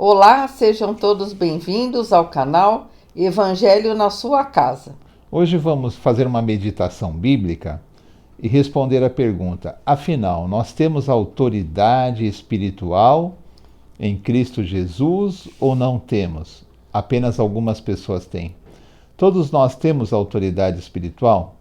Olá, sejam todos bem-vindos ao canal Evangelho na sua casa. Hoje vamos fazer uma meditação bíblica e responder a pergunta: afinal, nós temos autoridade espiritual em Cristo Jesus ou não temos? Apenas algumas pessoas têm. Todos nós temos autoridade espiritual?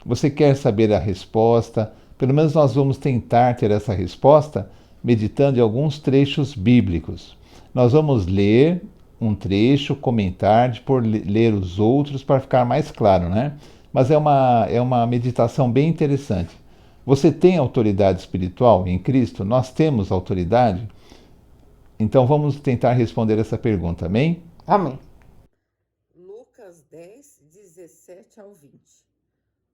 Você quer saber a resposta? Pelo menos nós vamos tentar ter essa resposta meditando em alguns trechos bíblicos. Nós vamos ler um trecho, comentar, depois ler os outros para ficar mais claro, né? Mas é uma meditação bem interessante. Você tem autoridade espiritual em Cristo? Nós temos autoridade? Então vamos tentar responder essa pergunta, amém? Amém. Lucas 10, 17 ao 20.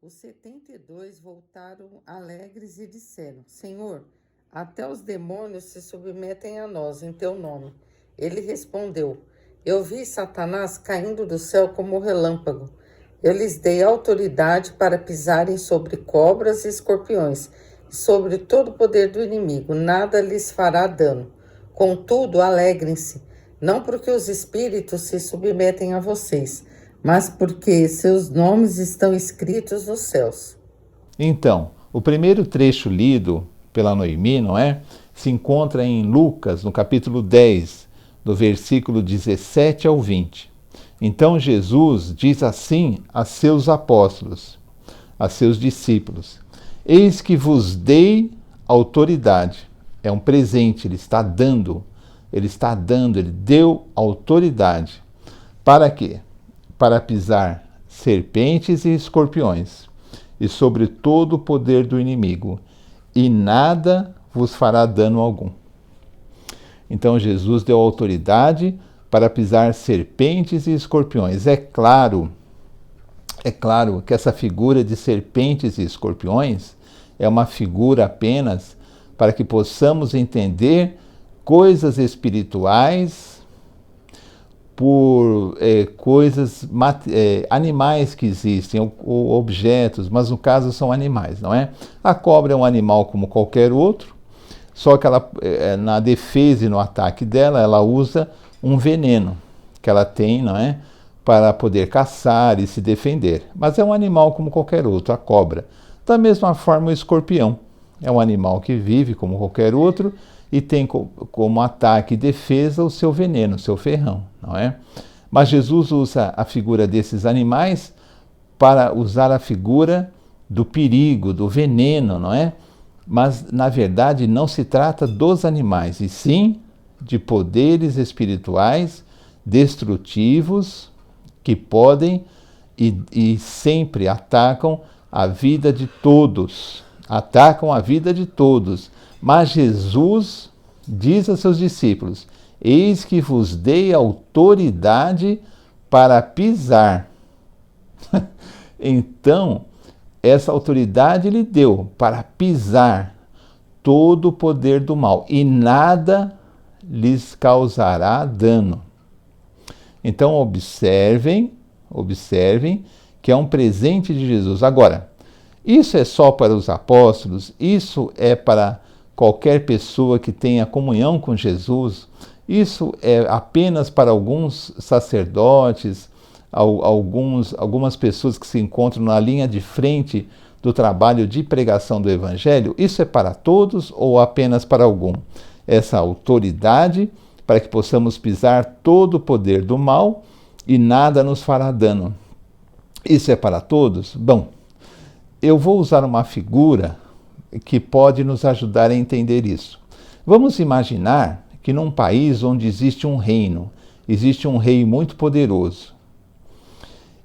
Os 72 voltaram alegres e disseram: Senhor, até os demônios se submetem a nós em teu nome. Ele respondeu: Eu vi Satanás caindo do céu como relâmpago. Eu lhes dei autoridade para pisarem sobre cobras e escorpiões, e sobre todo o poder do inimigo. Nada lhes fará dano. Contudo, alegrem-se, não porque os espíritos se submetem a vocês, mas porque seus nomes estão escritos nos céus. Então, o primeiro trecho lido pela Noemi, não é? Se encontra em Lucas, no capítulo 10, do versículo 17 ao 20. Então Jesus diz assim a seus apóstolos, a seus discípulos: Eis que vos dei autoridade. É um presente, ele deu autoridade. Para quê? Para pisar serpentes e escorpiões, e sobre todo o poder do inimigo, e nada vos fará dano algum. Então Jesus deu autoridade para pisar serpentes e escorpiões. É claro que essa figura de serpentes e escorpiões é uma figura apenas para que possamos entender coisas espirituais por coisas animais que existem, ou objetos, mas no caso são animais, não é? A cobra é um animal como qualquer outro, só que ela, na defesa e no ataque dela, ela usa um veneno que ela tem, não é? Para poder caçar e se defender. Mas é um animal como qualquer outro, a cobra. Da mesma forma, o escorpião é um animal que vive como qualquer outro e tem como ataque e defesa o seu veneno, o seu ferrão, não é? Mas Jesus usa a figura desses animais para usar a figura do perigo, do veneno, não é? Mas, na verdade, não se trata dos animais, e sim de poderes espirituais destrutivos que podem e sempre atacam a vida de todos. Atacam a vida de todos. Mas Jesus diz a seus discípulos: Eis que vos dei autoridade para pisar. Então, essa autoridade ele deu para pisar todo o poder do mal, e nada lhes causará dano. Então observem que é um presente de Jesus. Agora, isso é só para os apóstolos? Isso é para qualquer pessoa que tenha comunhão com Jesus? Isso é apenas para alguns sacerdotes, algumas pessoas que se encontram na linha de frente do trabalho de pregação do Evangelho? Isso é para todos ou apenas para algum? Essa autoridade para que possamos pisar todo o poder do mal e nada nos fará dano. Isso é para todos? Bom, eu vou usar uma figura que pode nos ajudar a entender isso. Vamos imaginar que num país onde existe um reino, existe um rei muito poderoso.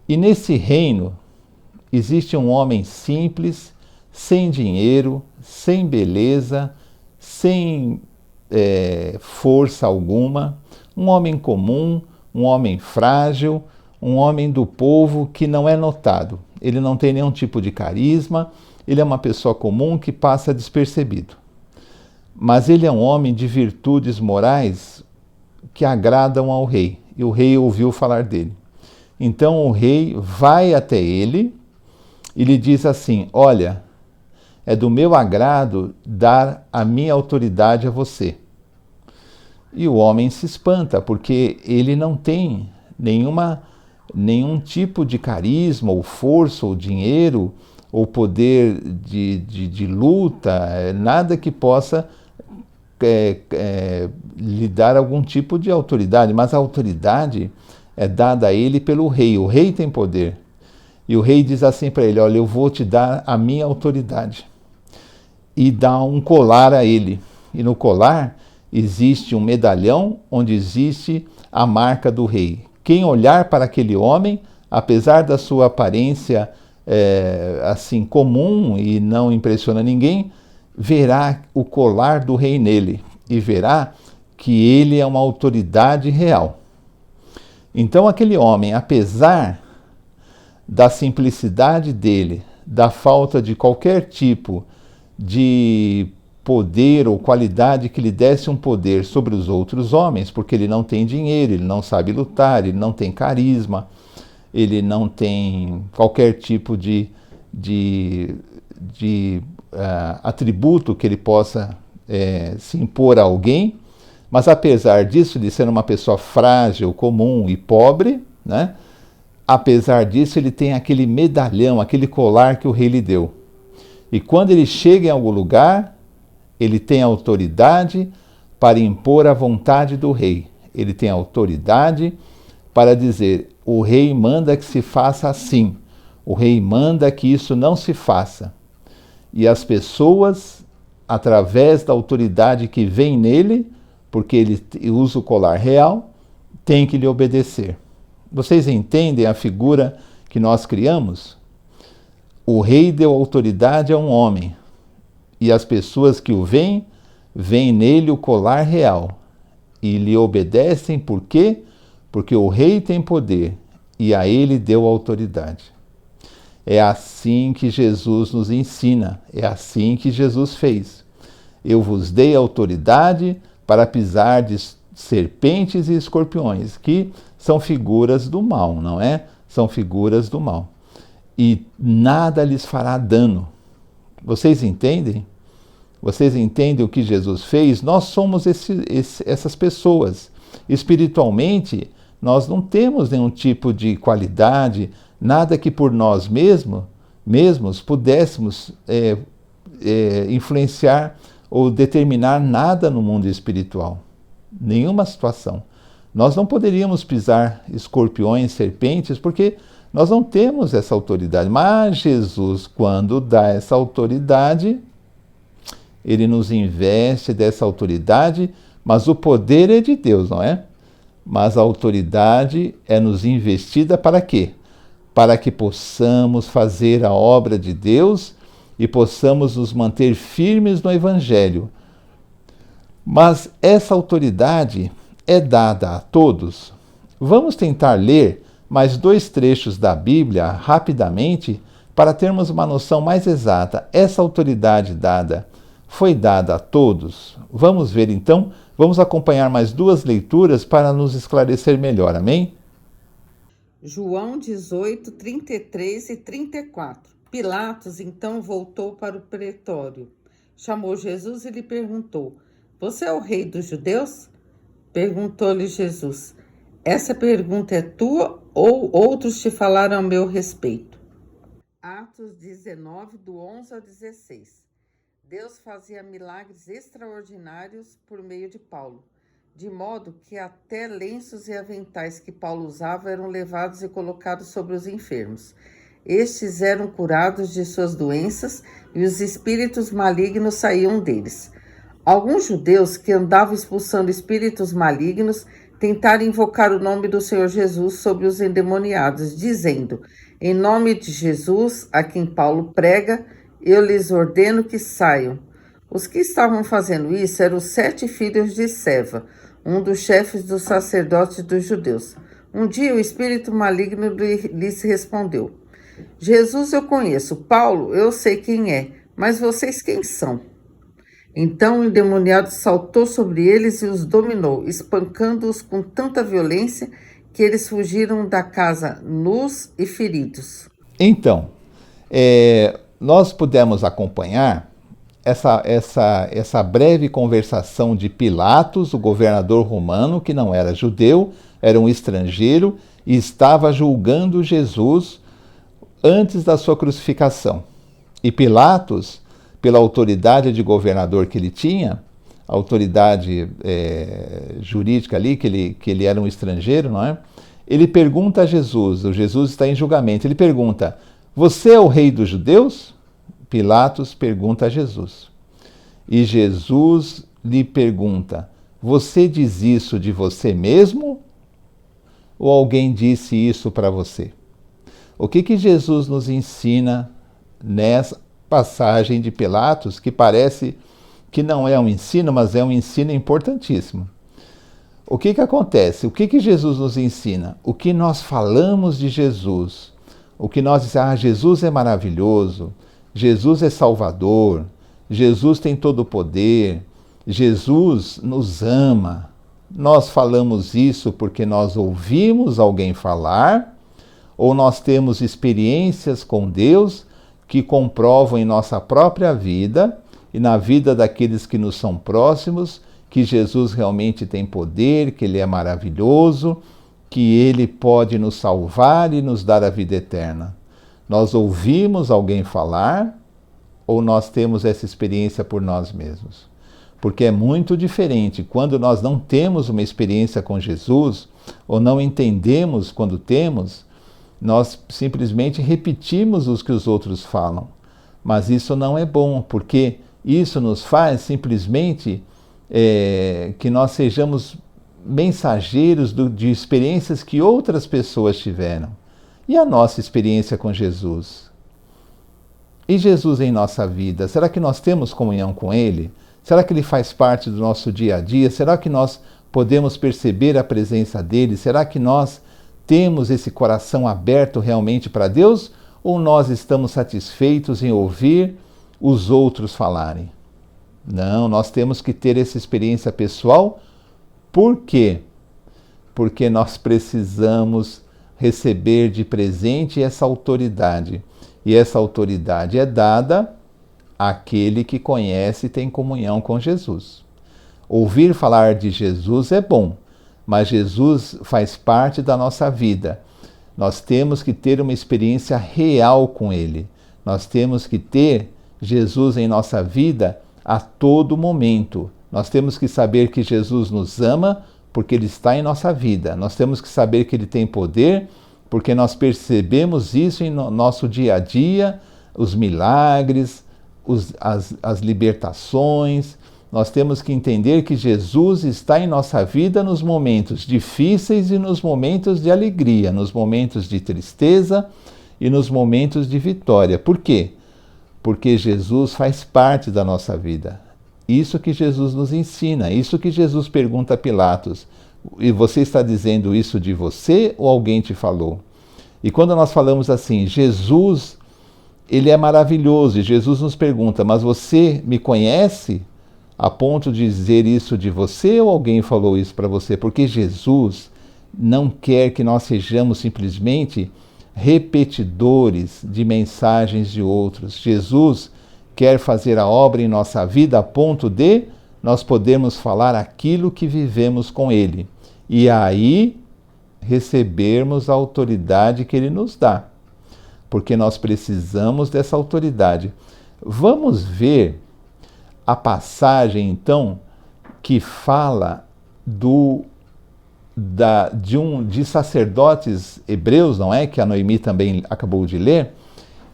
E nesse reino existe um homem simples, sem dinheiro, sem beleza, sem força alguma, um homem comum, um homem frágil, um homem do povo que não é notado. Ele não tem nenhum tipo de carisma, ele é uma pessoa comum que passa despercebido. Mas ele é um homem de virtudes morais que agradam ao rei, e o rei ouviu falar dele. Então o rei vai até ele e lhe diz assim: Olha, é do meu agrado dar a minha autoridade a você. E o homem se espanta, porque ele não tem nenhum tipo de carisma, ou força, ou dinheiro, ou poder de luta, nada que possa lhe dar algum tipo de autoridade. Mas a autoridade é dada a ele pelo rei. O rei tem poder. E o rei diz assim para ele: olha, eu vou te dar a minha autoridade. E dá um colar a ele. E no colar existe um medalhão onde existe a marca do rei. Quem olhar para aquele homem, apesar da sua aparência assim comum e não impressiona ninguém, verá o colar do rei nele e verá que ele é uma autoridade real. Então aquele homem, apesar da simplicidade dele, da falta de qualquer tipo de poder ou qualidade que lhe desse um poder sobre os outros homens, porque ele não tem dinheiro, ele não sabe lutar, ele não tem carisma, ele não tem qualquer tipo de atributo que ele possa se impor a alguém, mas apesar disso, de ser uma pessoa frágil, comum e pobre, né? Apesar disso, ele tem aquele medalhão, aquele colar que o rei lhe deu. E quando ele chega em algum lugar, ele tem autoridade para impor a vontade do rei. Ele tem autoridade para dizer: o rei manda que se faça assim. O rei manda que isso não se faça. E as pessoas, através da autoridade que vem nele, porque ele usa o colar real, têm que lhe obedecer. Vocês entendem a figura que nós criamos? O rei deu autoridade a um homem, e as pessoas que o veem nele o colar real, e lhe obedecem por quê? Porque o rei tem poder, e a ele deu autoridade. É assim que Jesus nos ensina, é assim que Jesus fez. Eu vos dei autoridade para pisar de serpentes e escorpiões, que são figuras do mal, não é? São figuras do mal. E nada lhes fará dano. Vocês entendem? Vocês entendem o que Jesus fez? Nós somos essas pessoas. Espiritualmente, nós não temos nenhum tipo de qualidade, nada que por nós mesmos pudéssemos influenciar ou determinar nada no mundo espiritual. Nenhuma situação. Nós não poderíamos pisar escorpiões, serpentes, porque nós não temos essa autoridade. Mas Jesus, quando dá essa autoridade, ele nos investe dessa autoridade, mas o poder é de Deus, não é? Mas a autoridade é nos investida para quê? Para que possamos fazer a obra de Deus e possamos nos manter firmes no Evangelho. Mas essa autoridade é dada a todos. Vamos tentar ler mais 2 trechos da Bíblia rapidamente para termos uma noção mais exata. Essa autoridade dada foi dada a todos? Vamos ver então, vamos acompanhar mais 2 leituras para nos esclarecer melhor, amém? João 18, 33 e 34. Pilatos então voltou para o pretório. Chamou Jesus e lhe perguntou: você é o rei dos judeus? Perguntou-lhe Jesus: essa pergunta é tua ou outros te falaram a meu respeito? Atos 19, do 11 ao 16. Deus fazia milagres extraordinários por meio de Paulo, de modo que até lenços e aventais que Paulo usava eram levados e colocados sobre os enfermos. Estes eram curados de suas doenças e os espíritos malignos saíam deles. Alguns judeus que andavam expulsando espíritos malignos tentaram invocar o nome do Senhor Jesus sobre os endemoniados, dizendo: em nome de Jesus, a quem Paulo prega, eu lhes ordeno que saiam. Os que estavam fazendo isso eram os 7 filhos de Seva, um dos chefes dos sacerdotes dos judeus. Um dia o espírito maligno lhes respondeu: Jesus eu conheço, Paulo eu sei quem é, mas vocês quem são? Então o endemoniado saltou sobre eles e os dominou, espancando-os com tanta violência que eles fugiram da casa nus e feridos. Então, nós pudemos acompanhar essa breve conversação de Pilatos, o governador romano, que não era judeu, era um estrangeiro, e estava julgando Jesus antes da sua crucificação. E Pilatos, pela autoridade de governador que ele tinha, a autoridade jurídica ali, que ele era um estrangeiro, não é? Ele pergunta a Jesus, o Jesus está em julgamento, ele pergunta: você é o rei dos judeus? Pilatos pergunta a Jesus. E Jesus lhe pergunta: você diz isso de você mesmo? Ou alguém disse isso para você? O que Jesus nos ensina nessa passagem de Pilatos, que parece que não é um ensino, mas é um ensino importantíssimo? O que acontece? O que Jesus nos ensina? O que nós falamos de Jesus, o que nós dizemos: Jesus é maravilhoso, Jesus é Salvador, Jesus tem todo o poder, Jesus nos ama. Nós falamos isso porque nós ouvimos alguém falar, ou nós temos experiências com Deus que comprovam em nossa própria vida e na vida daqueles que nos são próximos que Jesus realmente tem poder, que Ele é maravilhoso, que Ele pode nos salvar e nos dar a vida eterna. Nós ouvimos alguém falar ou nós temos essa experiência por nós mesmos? Porque é muito diferente quando nós não temos uma experiência com Jesus ou não entendemos quando temos, nós simplesmente repetimos os que os outros falam. Mas isso não é bom, porque isso nos faz simplesmente que nós sejamos mensageiros de experiências que outras pessoas tiveram. E a nossa experiência com Jesus? E Jesus em nossa vida? Será que nós temos comunhão com Ele? Será que Ele faz parte do nosso dia a dia? Será que nós podemos perceber a presença dEle? Será que nós temos esse coração aberto realmente para Deus? Ou nós estamos satisfeitos em ouvir os outros falarem? Não, nós temos que ter essa experiência pessoal. Por quê? Porque nós precisamos receber de presente essa autoridade. E essa autoridade é dada àquele que conhece e tem comunhão com Jesus. Ouvir falar de Jesus é bom, mas Jesus faz parte da nossa vida. Nós temos que ter uma experiência real com Ele. Nós temos que ter Jesus em nossa vida a todo momento. Nós temos que saber que Jesus nos ama porque Ele está em nossa vida. Nós temos que saber que Ele tem poder porque nós percebemos isso em nosso dia a dia, os milagres, as libertações. Nós temos que entender que Jesus está em nossa vida nos momentos difíceis e nos momentos de alegria, nos momentos de tristeza e nos momentos de vitória. Por quê? Porque Jesus faz parte da nossa vida. Isso que Jesus nos ensina, isso que Jesus pergunta a Pilatos. E você está dizendo isso de você ou alguém te falou? E quando nós falamos assim, Jesus, Ele é maravilhoso, e Jesus nos pergunta: mas você me conhece? A ponto de dizer isso de você ou alguém falou isso para você? Porque Jesus não quer que nós sejamos simplesmente repetidores de mensagens de outros. Jesus quer fazer a obra em nossa vida a ponto de nós podermos falar aquilo que vivemos com Ele. E aí recebermos a autoridade que Ele nos dá. Porque nós precisamos dessa autoridade. Vamos ver a passagem, então, que fala de sacerdotes hebreus, não é? Que a Noemi também acabou de ler,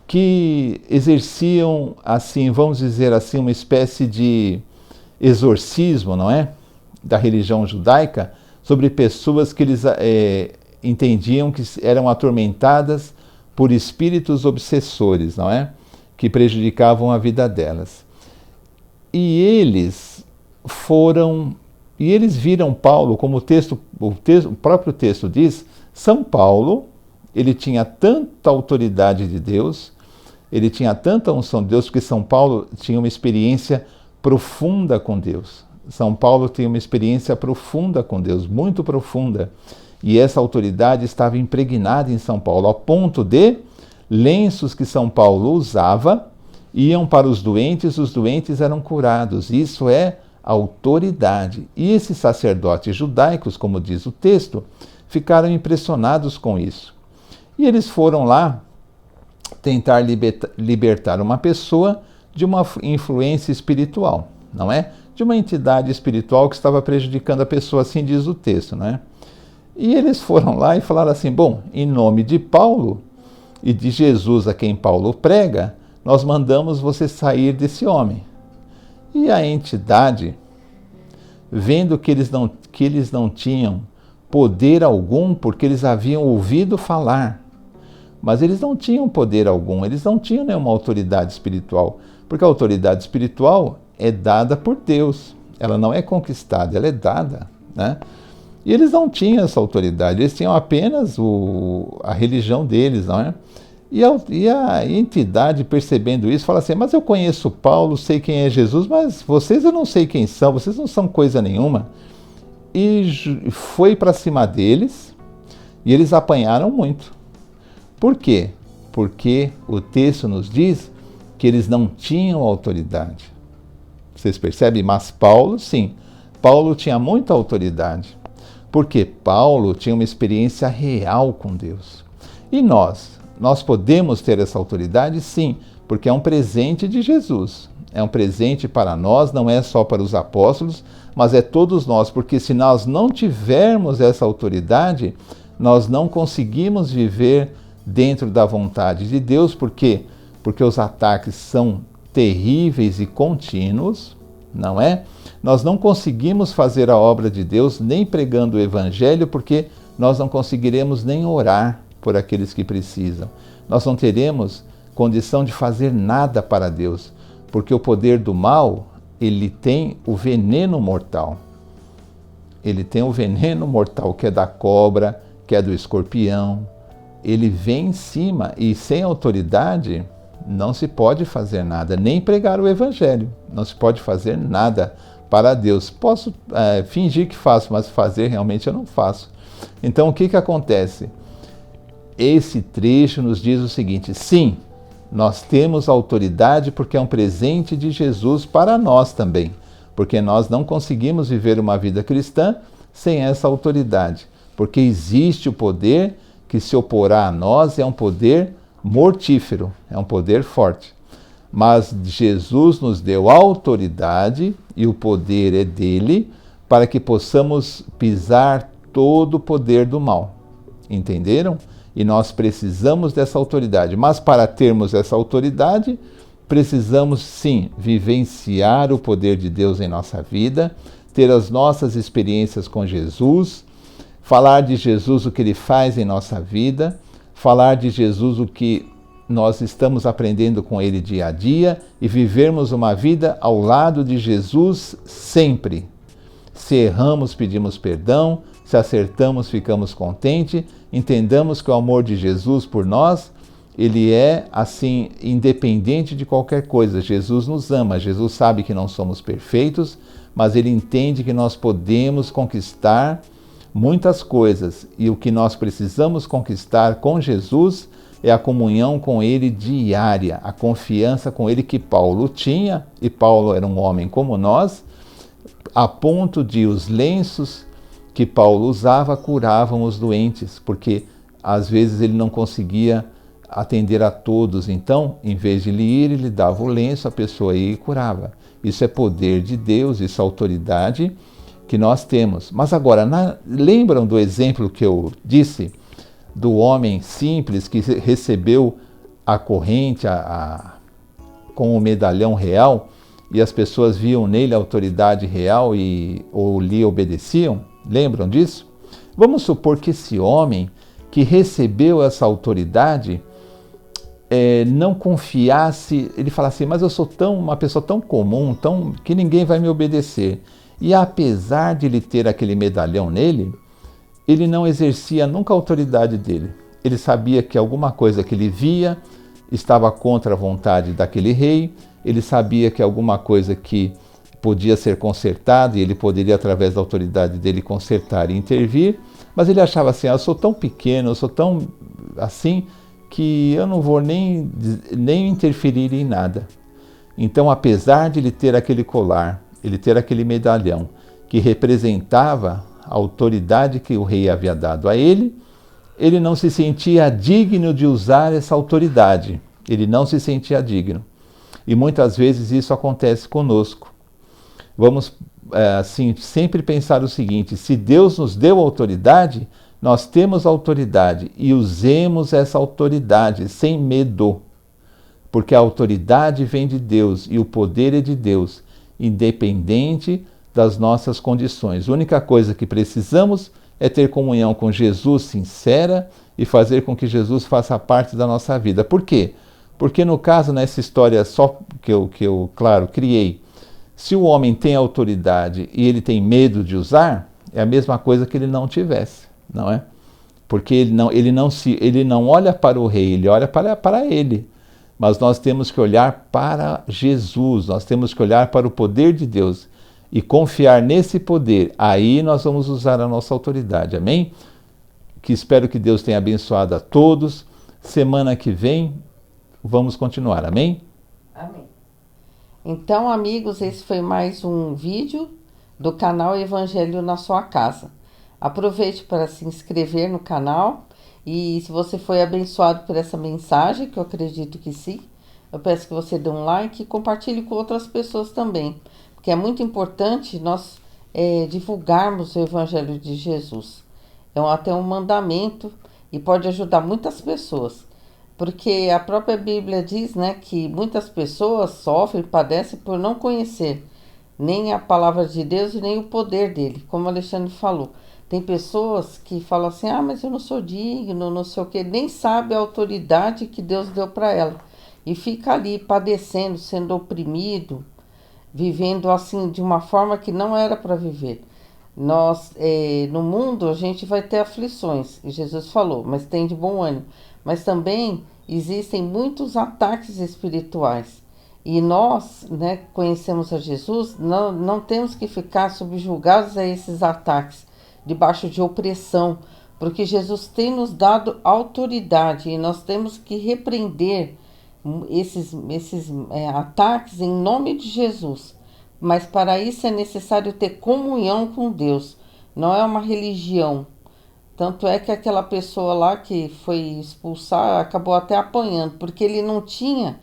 que exerciam, assim, vamos dizer assim, uma espécie de exorcismo, não é? Da religião judaica, sobre pessoas que eles entendiam que eram atormentadas por espíritos obsessores, não é? Que prejudicavam a vida delas. E eles viram Paulo, como o próprio texto diz, São Paulo, ele tinha tanta autoridade de Deus, ele tinha tanta unção de Deus, porque São Paulo tinha uma experiência profunda com Deus. São Paulo tem uma experiência profunda com Deus, muito profunda. E essa autoridade estava impregnada em São Paulo, a ponto de lenços que São Paulo usava, Iam para os doentes eram curados. Isso é autoridade. E esses sacerdotes judaicos, como diz o texto, ficaram impressionados com isso. E eles foram lá tentar libertar uma pessoa de uma influência espiritual, não é? De uma entidade espiritual que estava prejudicando a pessoa, assim diz o texto, não é? E eles foram lá e falaram assim, bom, em nome de Paulo e de Jesus a quem Paulo prega, nós mandamos você sair desse homem. E a entidade, vendo que eles não tinham poder algum, porque eles haviam ouvido falar, mas eles não tinham poder algum, eles não tinham nenhuma autoridade espiritual, porque a autoridade espiritual é dada por Deus, ela não é conquistada, ela é dada, né? E eles não tinham essa autoridade, eles tinham apenas a religião deles, não é? E a entidade, percebendo isso, fala assim, mas eu conheço Paulo, sei quem é Jesus, mas vocês eu não sei quem são, vocês não são coisa nenhuma. E foi para cima deles, e eles apanharam muito. Por quê? Porque o texto nos diz que eles não tinham autoridade. Vocês percebem? Mas Paulo, sim. Paulo tinha muita autoridade. Porque Paulo tinha uma experiência real com Deus. E nós podemos ter essa autoridade? Sim, porque é um presente de Jesus. É um presente para nós, não é só para os apóstolos, mas é todos nós. Porque se nós não tivermos essa autoridade, nós não conseguimos viver dentro da vontade de Deus. Por quê? Porque os ataques são terríveis e contínuos, não é? Nós não conseguimos fazer a obra de Deus nem pregando o evangelho, porque nós não conseguiremos nem orar por aqueles que precisam. Nós não teremos condição de fazer nada para Deus, porque o poder do mal, ele tem o veneno mortal. Ele tem o veneno mortal, que é da cobra, que é do escorpião. Ele vem em cima e sem autoridade não se pode fazer nada, nem pregar o evangelho. Não se pode fazer nada para Deus. Posso fingir que faço, mas fazer realmente eu não faço. Então o que acontece? Esse trecho nos diz o seguinte, sim, nós temos autoridade porque é um presente de Jesus para nós também, porque nós não conseguimos viver uma vida cristã sem essa autoridade, porque existe o poder que se oporá a nós, é um poder mortífero, é um poder forte. Mas Jesus nos deu autoridade e o poder é dele para que possamos pisar todo o poder do mal. Entenderam? E nós precisamos dessa autoridade. Mas para termos essa autoridade, precisamos sim vivenciar o poder de Deus em nossa vida, ter as nossas experiências com Jesus, falar de Jesus o que ele faz em nossa vida, falar de Jesus o que nós estamos aprendendo com ele dia a dia e vivermos uma vida ao lado de Jesus sempre. Se erramos, pedimos perdão, se acertamos, ficamos contentes, entendamos que o amor de Jesus por nós, ele é assim, independente de qualquer coisa. Jesus nos ama, Jesus sabe que não somos perfeitos, mas ele entende que nós podemos conquistar muitas coisas e o que nós precisamos conquistar com Jesus é a comunhão com ele diária, a confiança com ele que Paulo tinha, e Paulo era um homem como nós, a ponto de os lenços que Paulo usava curavam os doentes, porque às vezes ele não conseguia atender a todos, então, em vez de ele ir, ele dava o lenço, a pessoa ia e curava. Isso é poder de Deus, isso é autoridade que nós temos. Mas agora, lembram do exemplo que eu disse do homem simples que recebeu a corrente com o medalhão real e as pessoas viam nele a autoridade real ou lhe obedeciam? Lembram disso? Vamos supor que esse homem que recebeu essa autoridade não confiasse, ele falasse assim, mas eu sou uma pessoa tão comum, que ninguém vai me obedecer. E apesar de ele ter aquele medalhão nele, ele não exercia nunca a autoridade dele. Ele sabia que alguma coisa que ele via estava contra a vontade daquele rei, ele sabia que alguma coisa que podia ser consertada e ele poderia, através da autoridade dele, consertar e intervir, mas ele achava assim, eu sou tão pequeno, eu sou tão assim, que eu não vou nem interferir em nada. Então, apesar de ele ter aquele colar, ele ter aquele medalhão que representava a autoridade que o rei havia dado a ele, ele não se sentia digno de usar essa autoridade. Ele não se sentia digno. E muitas vezes isso acontece conosco. Vamos, assim, sempre pensar o seguinte: se Deus nos deu autoridade, nós temos autoridade e usemos essa autoridade sem medo. Porque a autoridade vem de Deus e o poder é de Deus, independente das nossas condições. A única coisa que precisamos é ter comunhão com Jesus sincera e fazer com que Jesus faça parte da nossa vida. Por quê? Porque no caso, nessa história só que eu claro, criei, se o homem tem autoridade e ele tem medo de usar, é a mesma coisa que ele não tivesse, não é? Porque ele não olha para o rei, ele olha para ele. Mas nós temos que olhar para Jesus, nós temos que olhar para o poder de Deus e confiar nesse poder. Aí nós vamos usar a nossa autoridade, amém? Que espero que Deus tenha abençoado a todos. Semana que vem vamos continuar, amém? Amém. Então, amigos, esse foi mais um vídeo do canal Evangelho na Sua Casa. Aproveite para se inscrever no canal. E se você foi abençoado por essa mensagem, que eu acredito que sim, eu peço que você dê um like e compartilhe com outras pessoas também. Porque é muito importante nós divulgarmos o Evangelho de Jesus. É até um mandamento e pode ajudar muitas pessoas. Porque a própria Bíblia diz, né, que muitas pessoas sofrem, padecem por não conhecer nem a palavra de Deus e nem o poder dele, como o Alexandre falou. Tem pessoas que falam assim, mas eu não sou digno, não sei o quê, nem sabe a autoridade que Deus deu para ela. E fica ali padecendo, sendo oprimido, vivendo assim de uma forma que não era para viver. Nós, no mundo, a gente vai ter aflições, e Jesus falou, mas tem de bom ânimo. Mas também existem muitos ataques espirituais. E nós, né, conhecemos a Jesus, não temos que ficar subjugados a esses ataques, debaixo de opressão, porque Jesus tem nos dado autoridade e nós temos que repreender esses ataques em nome de Jesus. Mas para isso é necessário ter comunhão com Deus, não é uma religião. Tanto é que aquela pessoa lá que foi expulsar acabou até apanhando, porque ele não tinha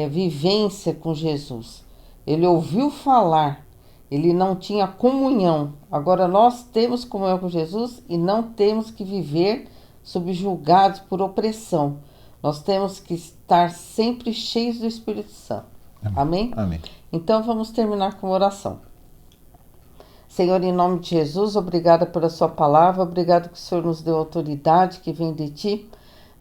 vivência com Jesus. Ele ouviu falar, ele não tinha comunhão. Agora nós temos comunhão com Jesus e não temos que viver subjugados por opressão. Nós temos que estar sempre cheios do Espírito Santo. Amém? Amém. Então vamos terminar com oração. Senhor, em nome de Jesus, obrigada pela sua palavra, obrigado que o Senhor nos deu autoridade que vem de ti,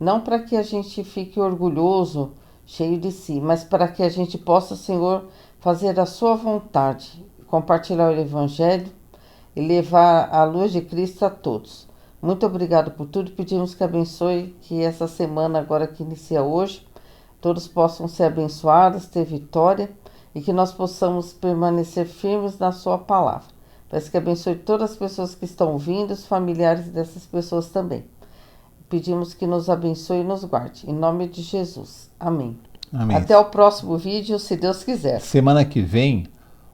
não para que a gente fique orgulhoso, cheio de si, mas para que a gente possa, Senhor, fazer a sua vontade, compartilhar o Evangelho e levar a luz de Cristo a todos. Muito obrigado por tudo, pedimos que abençoe, que essa semana agora que inicia hoje, todos possam ser abençoados, ter vitória e que nós possamos permanecer firmes na sua palavra. Peço que abençoe todas as pessoas que estão ouvindo, os familiares dessas pessoas também. Pedimos que nos abençoe e nos guarde. Em nome de Jesus. Amém. Amém. Até o próximo vídeo, se Deus quiser. Semana que vem,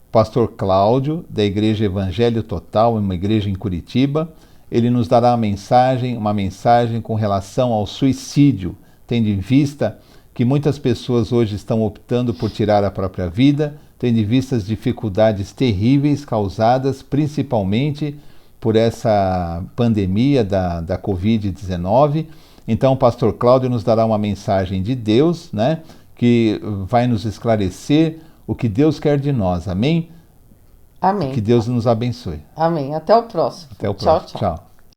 o pastor Cláudio, da Igreja Evangelho Total, uma igreja em Curitiba, ele nos dará uma mensagem com relação ao suicídio, tendo em vista que muitas pessoas hoje estão optando por tirar a própria vida, tendo em vista as dificuldades terríveis causadas principalmente por essa pandemia da Covid-19. Então o pastor Cláudio nos dará uma mensagem de Deus, né, que vai nos esclarecer o que Deus quer de nós. Amém? Amém. Que Deus nos abençoe. Amém. Até o próximo. Até o próximo. Tchau, tchau. Tchau.